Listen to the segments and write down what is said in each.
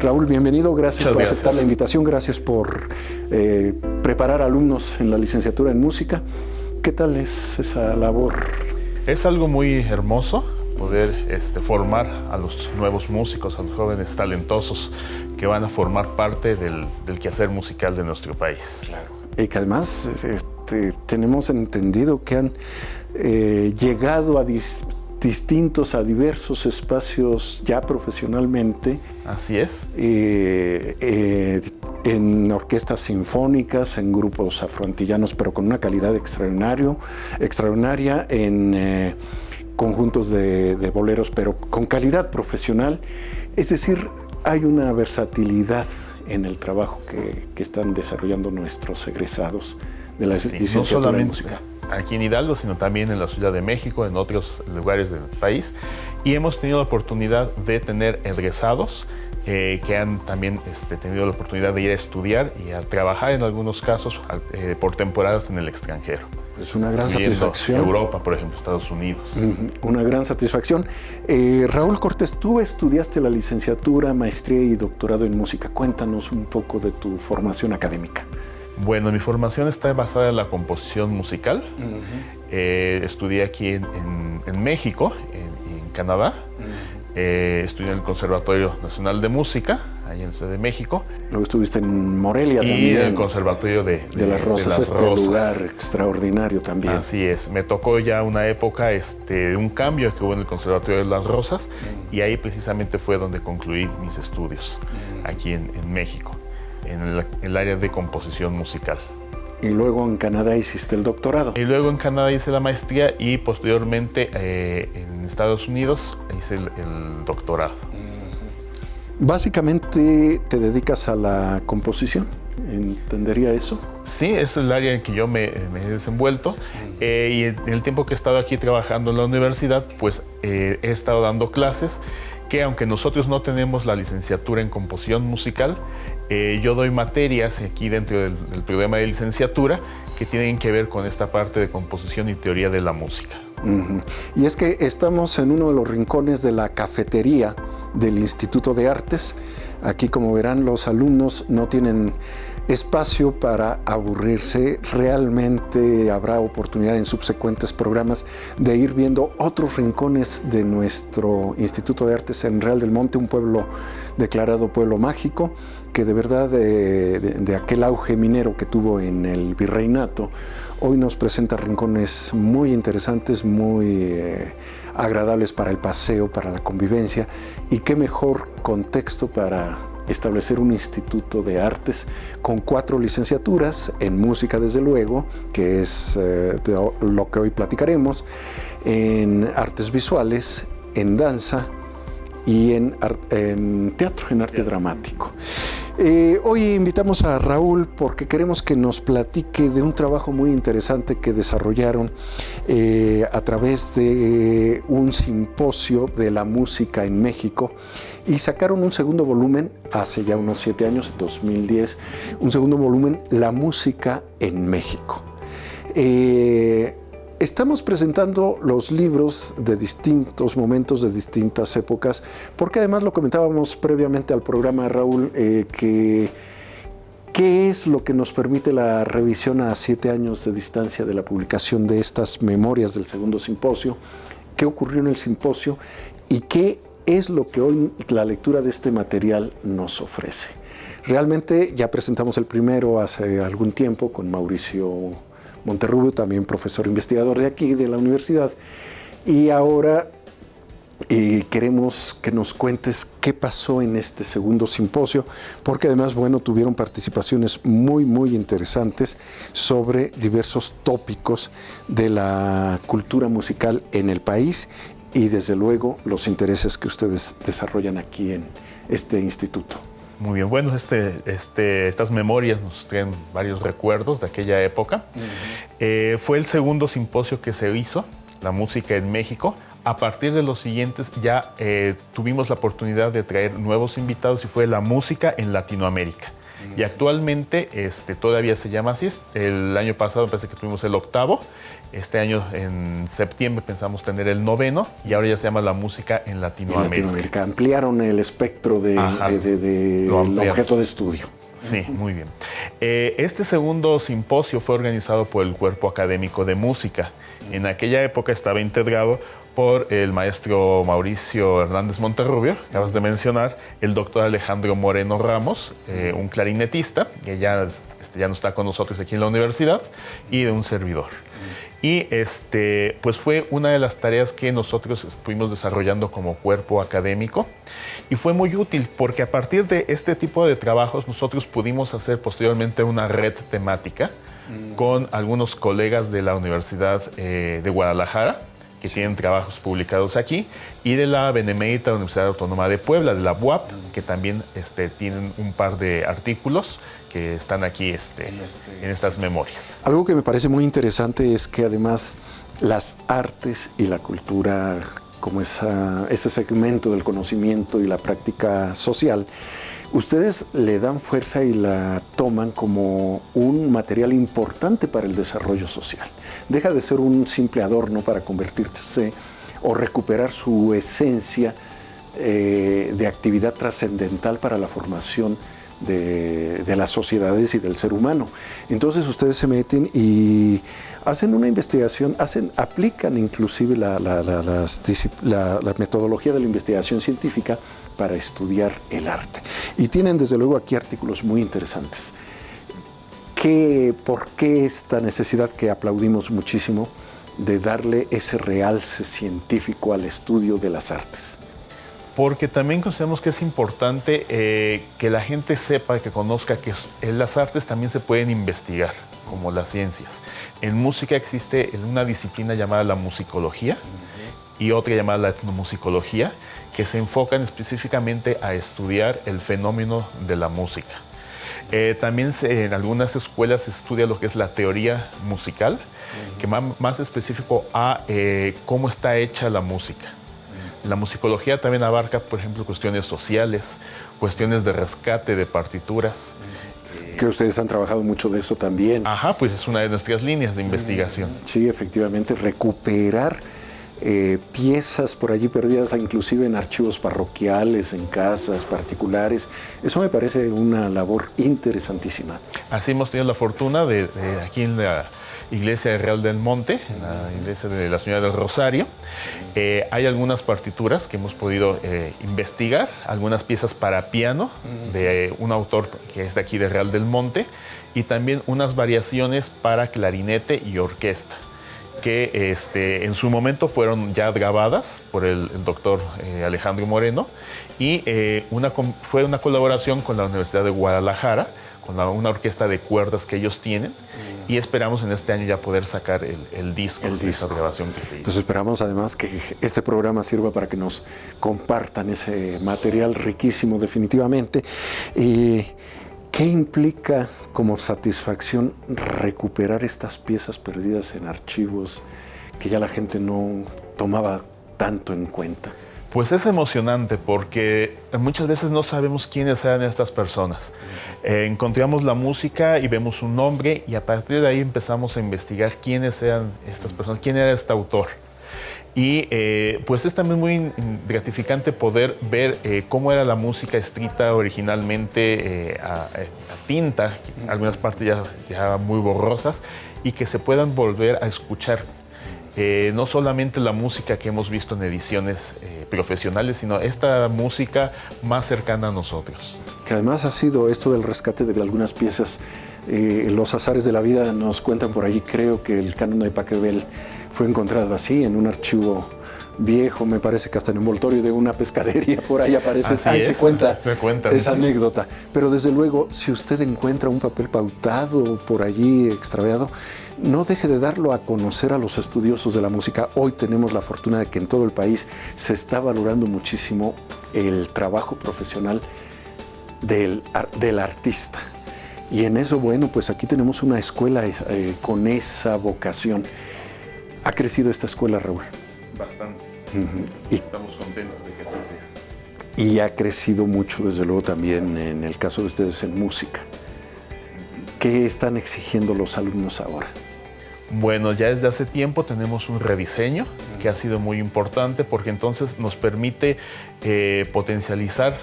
Raúl, bienvenido. Gracias Muchas por gracias. aceptar la invitación. Gracias por preparar alumnos en la licenciatura en música. ¿Qué tal es esa labor? Es algo muy hermoso poder formar a los nuevos músicos, a los jóvenes talentosos que van a formar parte del quehacer musical de nuestro país. Claro. Y que además tenemos entendido que han llegado a distintos, a diversos espacios ya profesionalmente. Así es. En orquestas sinfónicas, en grupos afroantillanos, pero con una calidad extraordinaria, en conjuntos de boleros, pero con calidad profesional. Es decir, hay una versatilidad en el trabajo que están desarrollando nuestros egresados de la licenciatura no solamente en música. Aquí en Hidalgo, sino también en la Ciudad de México, en otros lugares del país. Y hemos tenido la oportunidad de tener egresados que han también tenido la oportunidad de ir a estudiar y a trabajar en algunos casos por temporadas en el extranjero. Es una gran satisfacción. Europa, por ejemplo, Estados Unidos. Una gran satisfacción. Raúl Cortés, tú estudiaste la licenciatura, maestría y doctorado en música. Cuéntanos un poco de tu formación académica. Bueno, mi formación está basada en la composición musical. Estudié aquí en México, en Canadá. Estudié en el Conservatorio Nacional de Música, ahí en la Ciudad de México. Luego estuviste en Morelia también. Y en el Conservatorio de las Rosas, lugar extraordinario también. Así es. Me tocó ya una época, un cambio que hubo en el Conservatorio de las Rosas, y ahí precisamente fue donde concluí mis estudios, aquí en México, en el área de composición musical. Y luego en Canadá hiciste el doctorado. Y luego en Canadá hice la maestría y posteriormente en Estados Unidos hice el doctorado. Básicamente te dedicas a la composición, ¿entendería eso? Sí, es el área en que yo me he desenvuelto y en el tiempo que he estado aquí trabajando en la universidad, pues he estado dando clases que, aunque nosotros no tenemos la licenciatura en composición musical, yo doy materias aquí dentro del programa de licenciatura que tienen que ver con esta parte de composición y teoría de la música. Y es que estamos en uno de los rincones de la cafetería del Instituto de Artes. Aquí, como verán, los alumnos no tienen espacio para aburrirse. Realmente habrá oportunidad en subsecuentes programas de ir viendo otros rincones de nuestro Instituto de Artes en Real del Monte, un pueblo declarado pueblo mágico, que de verdad de aquel auge minero que tuvo en el virreinato, hoy nos presenta rincones muy interesantes, muy agradables para el paseo, para la convivencia, y qué mejor contexto para establecer un instituto de artes con 4 licenciaturas en música, desde luego, que es lo que hoy platicaremos, en artes visuales, en danza y en teatro, en arte dramático. Hoy invitamos a Raúl porque queremos que nos platique de un trabajo muy interesante que desarrollaron a través de un simposio de la música en México, y sacaron un segundo volumen hace ya unos 7 años, 2010, un segundo volumen, La música en México. Estamos presentando los libros de distintos momentos, de distintas épocas, porque además lo comentábamos previamente al programa, Raúl, ¿qué es lo que nos permite la revisión a 7 años de distancia de la publicación de estas memorias del segundo simposio? ¿Qué ocurrió en el simposio? ¿Y qué es lo que hoy la lectura de este material nos ofrece? Realmente ya presentamos el primero hace algún tiempo con Mauricio Monterrubio, también profesor investigador de aquí, de la universidad, y ahora queremos que nos cuentes qué pasó en este segundo simposio, porque además, bueno, tuvieron participaciones muy, muy interesantes sobre diversos tópicos de la cultura musical en el país y, desde luego, los intereses que ustedes desarrollan aquí en este instituto. Muy bien, bueno, estas memorias nos traen varios recuerdos de aquella época. Fue el segundo simposio que se hizo, La música en México. A partir de los siguientes ya tuvimos la oportunidad de traer nuevos invitados y fue La música en Latinoamérica. Y actualmente todavía se llama así. El año pasado parece que tuvimos el 8º. Este año, en septiembre, pensamos tener el 9º y ahora ya se llama la música en Latinoamérica. Ampliaron el espectro del objeto de estudio. Sí, muy bien. Este segundo simposio fue organizado por el Cuerpo Académico de Música. En aquella época estaba integrado por el maestro Mauricio Hernández Monterrubio, que acabas de mencionar, el doctor Alejandro Moreno Ramos, un clarinetista, que ya no está con nosotros aquí en la universidad, y de un servidor. Y pues fue una de las tareas que nosotros estuvimos desarrollando como cuerpo académico y fue muy útil porque a partir de este tipo de trabajos nosotros pudimos hacer posteriormente una red temática con algunos colegas de la Universidad de Guadalajara que tienen trabajos publicados aquí y de la Benemérita Universidad Autónoma de Puebla, de la UAP, que también tienen un par de artículos que están aquí en estas memorias. Algo que me parece muy interesante es que además las artes y la cultura, como ese segmento del conocimiento y la práctica social, ustedes le dan fuerza y la toman como un material importante para el desarrollo social. Deja de ser un simple adorno para convertirse o recuperar su esencia de actividad trascendental para la formación de las sociedades y del ser humano. Entonces ustedes se meten y hacen una investigación, aplican inclusive la metodología de la investigación científica para estudiar el arte. Y tienen desde luego aquí artículos muy interesantes. ¿Por qué esta necesidad que aplaudimos muchísimo de darle ese realce científico al estudio de las artes? Porque también consideramos que es importante que la gente sepa, que conozca que en las artes también se pueden investigar, como las ciencias. En música existe una disciplina llamada la musicología y otra llamada la etnomusicología, que se enfocan específicamente a estudiar el fenómeno de la música. También en algunas escuelas se estudia lo que es la teoría musical, que más específico a cómo está hecha la música. La musicología también abarca, por ejemplo, cuestiones sociales, cuestiones de rescate de partituras. Que ustedes han trabajado mucho de eso también. Ajá, pues es una de nuestras líneas de investigación. Sí, efectivamente, recuperar piezas por allí perdidas, inclusive en archivos parroquiales, en casas particulares. Eso me parece una labor interesantísima. Así hemos tenido la fortuna de aquí en la Iglesia de Real del Monte, en la iglesia de la Señora del Rosario. Hay algunas partituras que hemos podido investigar, algunas piezas para piano de un autor que es de aquí de Real del Monte y también unas variaciones para clarinete y orquesta que en su momento fueron ya grabadas por el doctor Alejandro Moreno y fue una colaboración con la Universidad de Guadalajara, con una orquesta de cuerdas que ellos tienen y esperamos en este año ya poder sacar el disco de esa grabación que se hizo. Pues esperamos además que este programa sirva para que nos compartan ese material riquísimo definitivamente. ¿Qué implica como satisfacción recuperar estas piezas perdidas en archivos que ya la gente no tomaba tanto en cuenta? Pues es emocionante porque muchas veces no sabemos quiénes eran estas personas. Encontramos la música y vemos un nombre y a partir de ahí empezamos a investigar quiénes eran estas personas, quién era este autor. Y pues es también muy gratificante poder ver cómo era la música escrita originalmente a tinta, algunas partes ya muy borrosas, y que se puedan volver a escuchar. No solamente la música que hemos visto en ediciones profesionales, sino esta música más cercana a nosotros. Que además ha sido esto del rescate de algunas piezas. Los azares de la vida nos cuentan por allí, creo que el canon de Pachelbel fue encontrado así en un archivo viejo, me parece que hasta en el envoltorio de una pescadería, por ahí aparece, ahí se cuenta esa anécdota. Pero desde luego, si usted encuentra un papel pautado por allí extraviado, no deje de darlo a conocer a los estudiosos de la música. Hoy tenemos la fortuna de que en todo el país se está valorando muchísimo el trabajo profesional del artista. Y en eso, bueno, pues aquí tenemos una escuela con esa vocación. ¿Ha crecido esta escuela, Raúl? Bastante. Y estamos contentos de que así sea. Y ha crecido mucho, desde luego, también en el caso de ustedes en música. ¿Qué están exigiendo los alumnos ahora? Bueno, ya desde hace tiempo tenemos un rediseño que ha sido muy importante porque entonces nos permite potencializar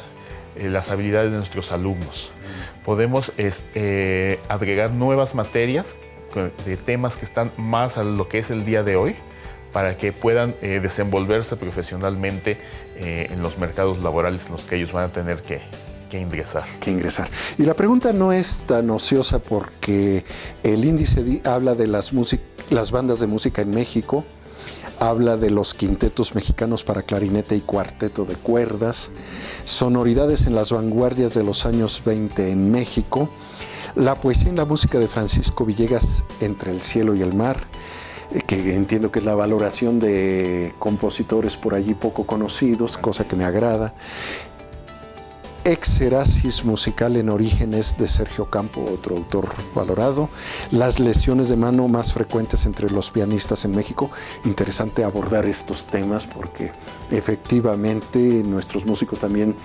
las habilidades de nuestros alumnos. Podemos agregar nuevas materias de temas que están más a lo que es el día de hoy para que puedan desenvolverse profesionalmente en los mercados laborales en los que ellos van a tener que ingresar. Y la pregunta no es tan ociosa porque el índice habla de las bandas de música en México, habla de los quintetos mexicanos para clarinete y cuarteto de cuerdas, sonoridades en las vanguardias de los años 20 en México, la poesía y la música de Francisco Villegas, Entre el cielo y el mar, que entiendo que es la valoración de compositores por allí poco conocidos, cosa que me agrada. Exerasis musical en Orígenes de Sergio Campo, otro autor valorado. Las lesiones de mano más frecuentes entre los pianistas en México. Interesante abordar estos temas porque efectivamente nuestros músicos también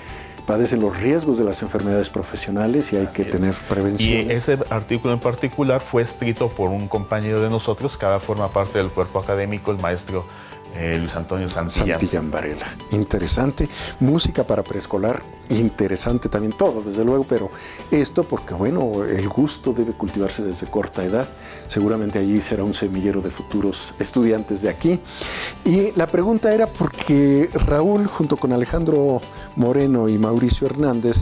padecen los riesgos de las enfermedades profesionales y hay que tener prevención. Y ese artículo en particular fue escrito por un compañero de nosotros, que ahora forma parte del cuerpo académico, el maestro Luis Antonio Santillán Varela. Interesante. Música para preescolar, interesante también todo, desde luego, pero esto porque, bueno, el gusto debe cultivarse desde corta edad. Seguramente allí será un semillero de futuros estudiantes de aquí. Y la pregunta era porque Raúl, junto con Alejandro Moreno y Mauricio Hernández,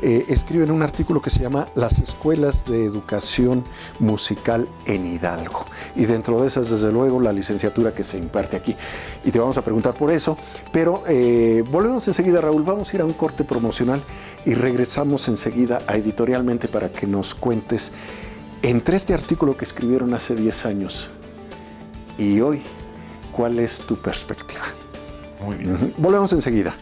escriben un artículo que se llama Las escuelas de educación musical en Hidalgo. Y dentro de esas, desde luego, la licenciatura que se imparte aquí. Y te vamos a preguntar por eso. Pero volvemos enseguida, Raúl. Vamos a ir a un corte promocional y regresamos enseguida a Editorialmente para que nos cuentes, entre este artículo que escribieron hace 10 años y hoy, ¿cuál es tu perspectiva? Muy bien. Volvemos enseguida.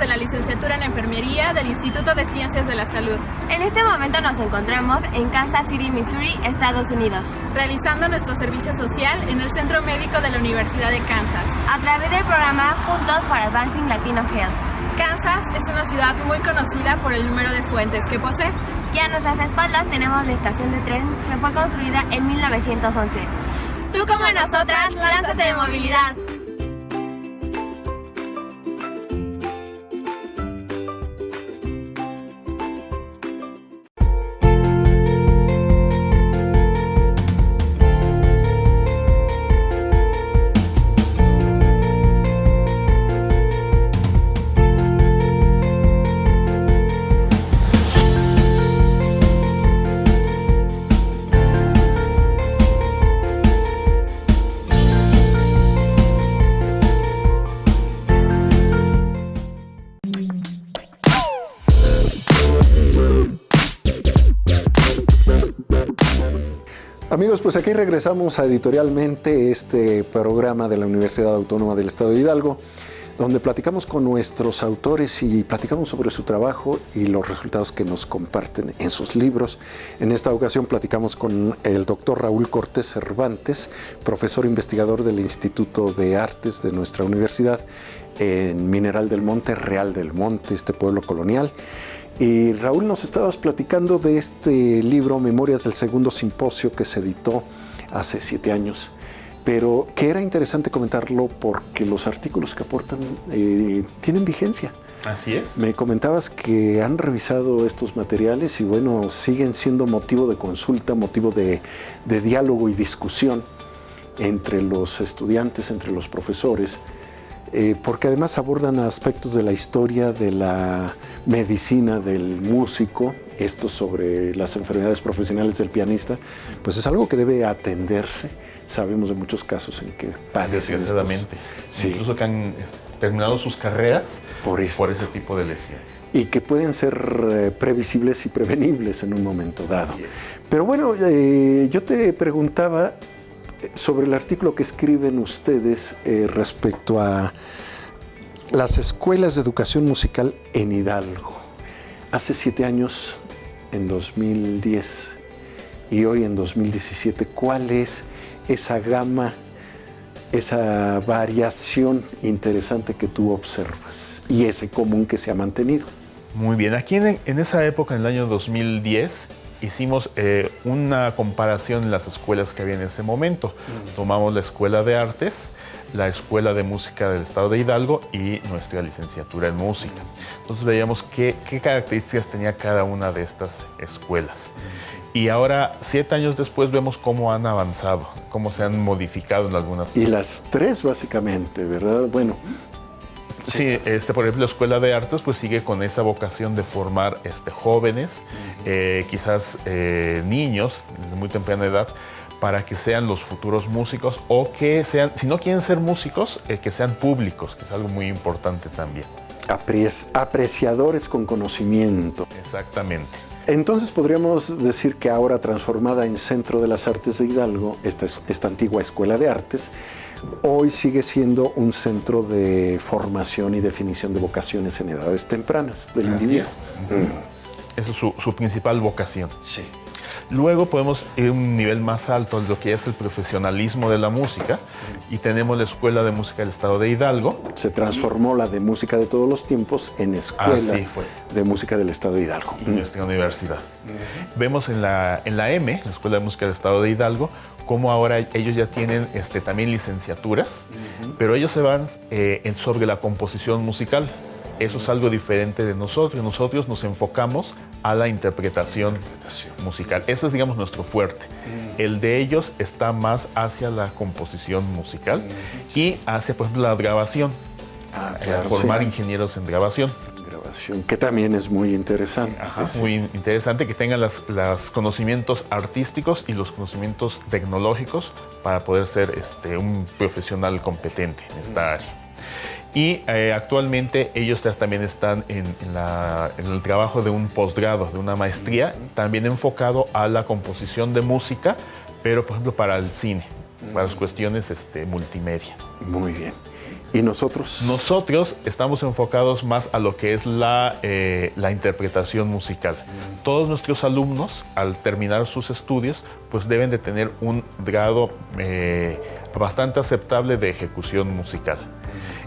de la licenciatura en Enfermería del Instituto de Ciencias de la Salud. En este momento nos encontramos en Kansas City, Missouri, Estados Unidos, realizando nuestro servicio social en el Centro Médico de la Universidad de Kansas, a través del programa Juntos for Advancing Latino Health. Kansas es una ciudad muy conocida por el número de fuentes que posee. Y a nuestras espaldas tenemos la estación de tren que fue construida en 1911. Tú como nosotras, lánzate de movilidad. Amigos, pues aquí regresamos a Editorialmente, este programa de la Universidad Autónoma del Estado de Hidalgo, donde platicamos con nuestros autores y platicamos sobre su trabajo y los resultados que nos comparten en sus libros. En esta ocasión platicamos con el doctor Raúl Cortés Cervantes, profesor investigador del Instituto de Artes de nuestra universidad en Mineral del Monte, Real del Monte, este pueblo colonial. Y Raúl, nos estabas platicando de este libro, Memorias del Segundo Simposio, que se editó hace 7 años, pero que era interesante comentarlo porque los artículos que aportan tienen vigencia. Así es. Me comentabas que han revisado estos materiales y bueno, siguen siendo motivo de consulta, motivo de diálogo y discusión entre los estudiantes, entre los profesores, porque además abordan aspectos de la historia, de la medicina del músico, esto sobre las enfermedades profesionales del pianista, pues es algo que debe atenderse. Sabemos de muchos casos en que padecen desgraciadamente, sí, incluso que han terminado sus carreras por ese tipo de lesiones. Y que pueden ser previsibles y prevenibles en un momento dado. Pero bueno, yo te preguntaba sobre el artículo que escriben ustedes respecto a las escuelas de educación musical en Hidalgo. Hace 7 años, en 2010, y hoy en 2017, ¿cuál es esa gama, esa variación interesante que tú observas y ese común que se ha mantenido? Muy bien, aquí en esa época, en el año 2010, hicimos una comparación en las escuelas que había en ese momento. Tomamos la Escuela de Artes, la Escuela de Música del Estado de Hidalgo y nuestra licenciatura en Música. Entonces veíamos qué características tenía cada una de estas escuelas. Y ahora, 7 años después, vemos cómo han avanzado, cómo se han modificado en algunas cosas. Y las 3 básicamente, ¿verdad? Bueno. Sí, por ejemplo, la Escuela de Artes pues sigue con esa vocación de formar jóvenes, quizás niños desde muy temprana edad, para que sean los futuros músicos o que sean, si no quieren ser músicos, que sean públicos, que es algo muy importante también. Apreciadores con conocimiento. Exactamente. Entonces podríamos decir que ahora transformada en Centro de las Artes de Hidalgo, esta antigua Escuela de Artes, hoy sigue siendo un centro de formación y definición de vocaciones en edades tempranas del individuo. Esa es su principal vocación. Sí. Luego podemos ir a un nivel más alto de lo que es el profesionalismo de la música y tenemos la Escuela de Música del Estado de Hidalgo. Se transformó la de Música de todos los tiempos en Escuela de Música del Estado de Hidalgo. Y nuestra universidad. Vemos en la EME, la Escuela de Música del Estado de Hidalgo, cómo ahora ellos ya tienen también licenciaturas, pero ellos se van sobre la composición musical. Eso es algo diferente de nosotros. Nosotros nos enfocamos a la interpretación musical. Ese es, digamos, nuestro fuerte. El de ellos está más hacia la composición musical y hacia, por ejemplo, la grabación. Formar ingenieros en grabación. Que también es muy interesante. Muy interesante que tengan los conocimientos artísticos y los conocimientos tecnológicos para poder ser un profesional competente en esta área. Y actualmente ellos también están en el trabajo de un posgrado, de una maestría, también enfocado a la composición de música, pero por ejemplo para el cine, para las cuestiones multimedia. Muy bien. ¿Y nosotros? Nosotros estamos enfocados más a lo que es la interpretación musical. Todos nuestros alumnos, al terminar sus estudios, pues deben de tener un grado bastante aceptable de ejecución musical.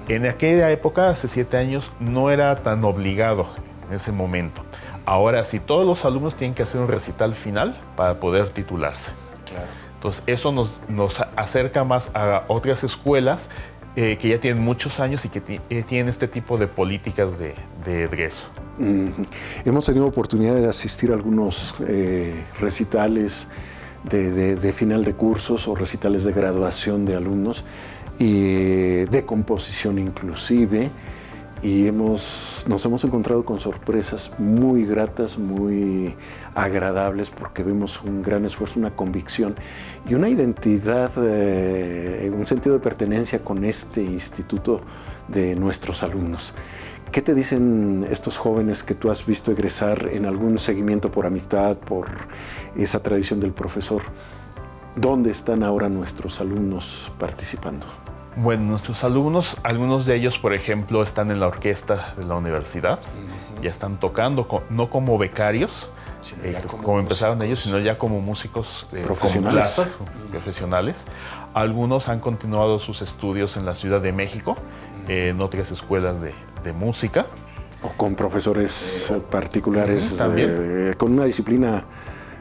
En aquella época, hace 7 años, no era tan obligado en ese momento. Ahora sí, todos los alumnos tienen que hacer un recital final para poder titularse. Claro. Entonces, eso nos acerca más a otras escuelas que ya tienen muchos años y que tienen este tipo de políticas de egreso. Hemos tenido oportunidad de asistir a algunos recitales de final de cursos o recitales de graduación de alumnos y de composición inclusive, y nos hemos encontrado con sorpresas muy gratas, muy agradables, porque vemos un gran esfuerzo, una convicción y una identidad, un sentido de pertenencia con este instituto de nuestros alumnos. ¿Qué te dicen estos jóvenes que tú has visto egresar en algún seguimiento por amistad, por esa tradición del profesor? ¿Dónde están ahora nuestros alumnos participando? Bueno, nuestros alumnos, algunos de ellos, por ejemplo, están en la orquesta de la universidad, ya están tocando, no como becarios, como empezaron ellos, sino ya como músicos profesionales. Profesionales. Algunos han continuado sus estudios en la Ciudad de México, en otras escuelas de música. O con profesores particulares, también. Con una disciplina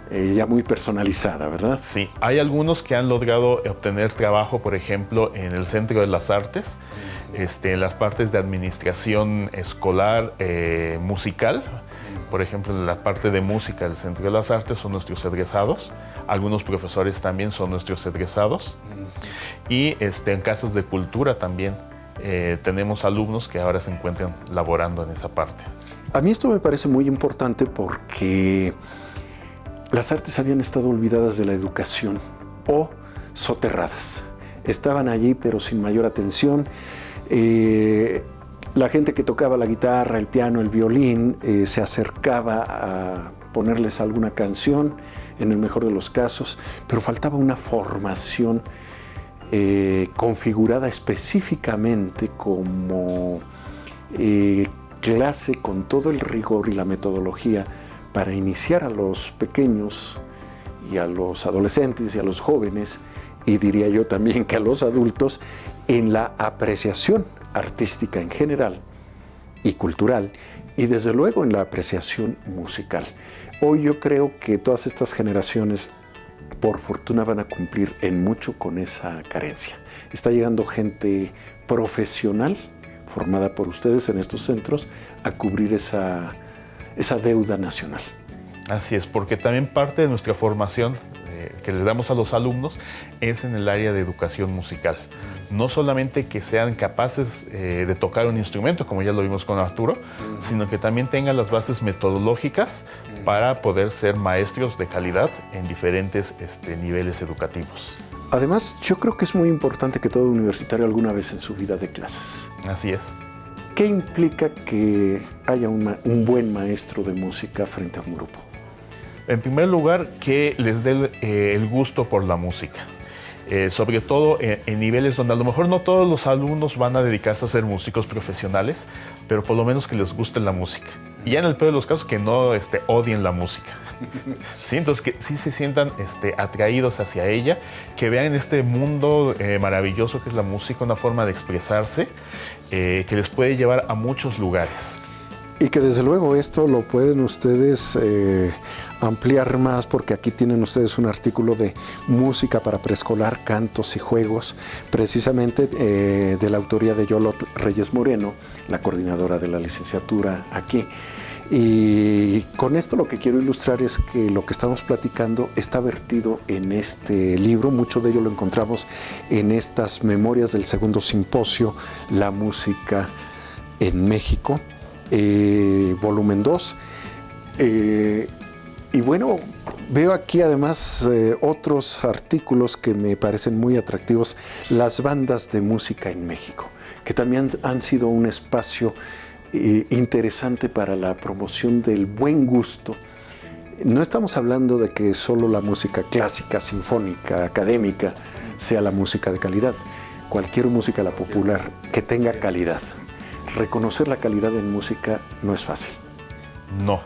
ya muy personalizada, ¿verdad? Sí, hay algunos que han logrado obtener trabajo, por ejemplo, en el Centro de las Artes, en las partes de administración escolar, musical. Por ejemplo, en la parte de música del Centro de las Artes son nuestros egresados. Algunos profesores también son nuestros egresados. Y en casas de cultura también tenemos alumnos que ahora se encuentran laborando en esa parte. A mí esto me parece muy importante porque las artes habían estado olvidadas de la educación o soterradas. Estaban allí pero sin mayor atención. La gente que tocaba la guitarra, el piano, el violín, se acercaba a ponerles alguna canción, en el mejor de los casos, pero faltaba una formación configurada específicamente como clase con todo el rigor y la metodología para iniciar a los pequeños y a los adolescentes y a los jóvenes, y diría yo también que a los adultos, en la apreciación artística en general y cultural, y desde luego en la apreciación musical. Hoy yo creo que todas estas generaciones, por fortuna, van a cumplir en mucho con esa carencia. Está llegando gente profesional, formada por ustedes en estos centros, a cubrir esa deuda nacional. Así es, porque también parte de nuestra formación que les damos a los alumnos es en el área de educación musical. No solamente que sean capaces de tocar un instrumento, como ya lo vimos con Arturo, sino que también tengan las bases metodológicas para poder ser maestros de calidad en diferentes niveles educativos. Además, yo creo que es muy importante que todo universitario alguna vez en su vida dé clases. Así es. ¿Qué implica que haya un buen maestro de música frente a un grupo? En primer lugar, que les dé el gusto por la música. Sobre todo en niveles donde a lo mejor no todos los alumnos van a dedicarse a ser músicos profesionales, pero por lo menos que les guste la música. Y ya en el peor de los casos, que no odien la música. ¿Sí? Entonces, que sí se sientan atraídos hacia ella, que vean este mundo maravilloso que es la música, una forma de expresarse que les puede llevar a muchos lugares. Y que desde luego esto lo pueden ustedes ampliar más, porque aquí tienen ustedes un artículo de música para preescolar, cantos y juegos, precisamente de la autoría de Yolot Reyes Moreno, la coordinadora de la licenciatura aquí. Y con esto lo que quiero ilustrar es que lo que estamos platicando está vertido en este libro. Mucho de ello lo encontramos en estas memorias del segundo simposio, La música en México, volumen 2. Y bueno, veo aquí además otros artículos que me parecen muy atractivos. Las bandas de música en México, que también han sido un espacio interesante para la promoción del buen gusto. No estamos hablando de que solo la música clásica, sinfónica, académica sea la música de calidad. cualquier música, la popular, que tenga calidad. Reconocer la calidad en música no es fácil. No,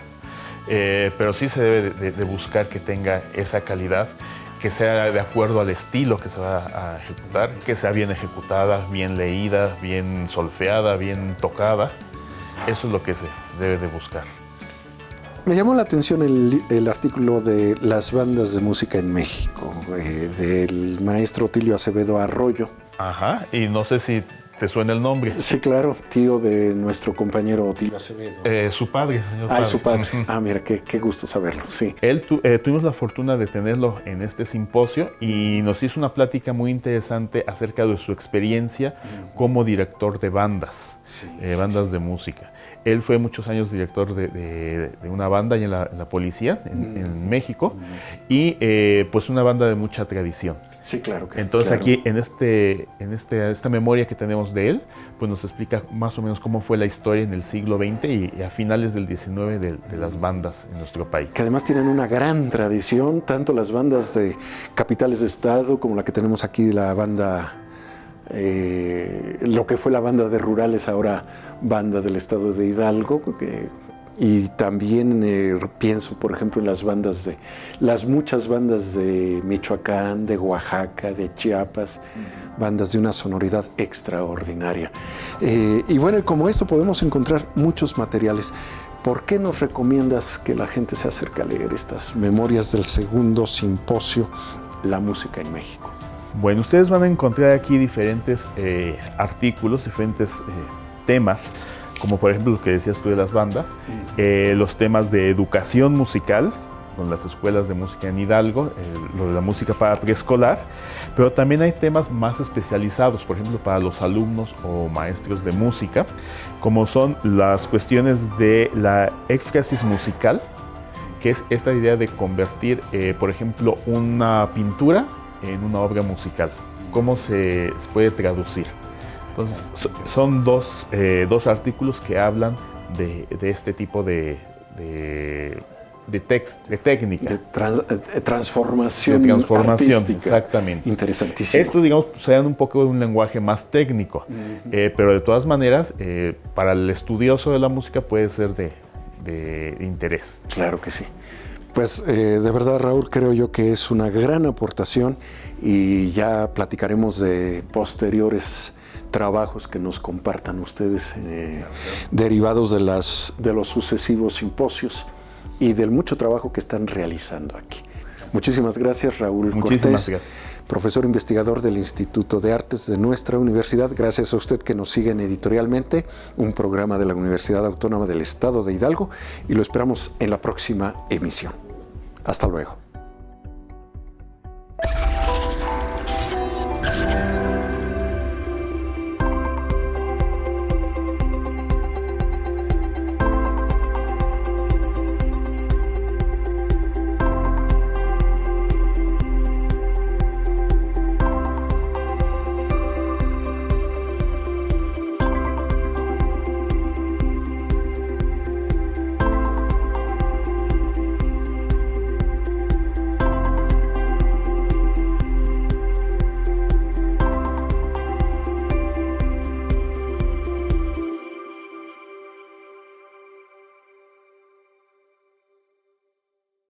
pero sí se debe de buscar que tenga esa calidad, que sea de acuerdo al estilo que se va a ejecutar, que sea bien ejecutada, bien leída, bien solfeada, bien tocada. Eso es lo que se debe de buscar. Me llamó la atención el artículo de las bandas de música en México, del maestro Otilio Acevedo Arroyo. Ajá, y no sé si te suena el nombre. Sí, claro, tío de nuestro compañero Otilio Acevedo. Su padre, señor padre. Su padre. Mira, qué gusto saberlo, sí. Él tuvimos la fortuna de tenerlo en este simposio y nos hizo una plática muy interesante acerca de su experiencia como director de bandas, bandas de música. Él fue muchos años director de una banda y en la policía, en México, y pues una banda de mucha tradición. Sí, claro. Entonces claro. aquí en esta memoria que tenemos de él, pues nos explica más o menos cómo fue la historia en el siglo XX y a finales del XIX de las bandas en nuestro país. Que además tienen una gran tradición, tanto las bandas de capitales de estado como la que tenemos aquí, la banda, lo que fue la banda de rurales, ahora banda del estado de Hidalgo, y también pienso, por ejemplo, en las muchas bandas de Michoacán, de Oaxaca, de Chiapas, bandas de una sonoridad extraordinaria. Y bueno, como esto podemos encontrar muchos materiales. ¿Por qué nos recomiendas que la gente se acerque a leer estas memorias del segundo simposio, La música en México? Bueno, ustedes van a encontrar aquí diferentes artículos, diferentes temas, como por ejemplo lo que decías tú de las bandas, los temas de educación musical, con las escuelas de música en Hidalgo, lo de la música para preescolar, pero también hay temas más especializados, por ejemplo, para los alumnos o maestros de música, como son las cuestiones de la éfrasis musical, que es esta idea de convertir, por ejemplo, una pintura en una obra musical. ¿Cómo se puede traducir? Entonces, son dos artículos que hablan de este tipo de técnica. De transformación artística. Exactamente. Interesantísimo. Esto, digamos, sean un poco de un lenguaje más técnico, pero de todas maneras, para el estudioso de la música puede ser de interés. Claro que sí. Pues de verdad, Raúl, creo yo que es una gran aportación y ya platicaremos de posteriores trabajos que nos compartan ustedes derivados de los sucesivos simposios y del mucho trabajo que están realizando aquí. Muchísimas gracias, Raúl Muchísimas Cortés, gracias. Profesor investigador del Instituto de Artes de nuestra universidad. Gracias a usted que nos sigue en Editorialmente, un programa de la Universidad Autónoma del Estado de Hidalgo, y lo esperamos en la próxima emisión. Hasta luego.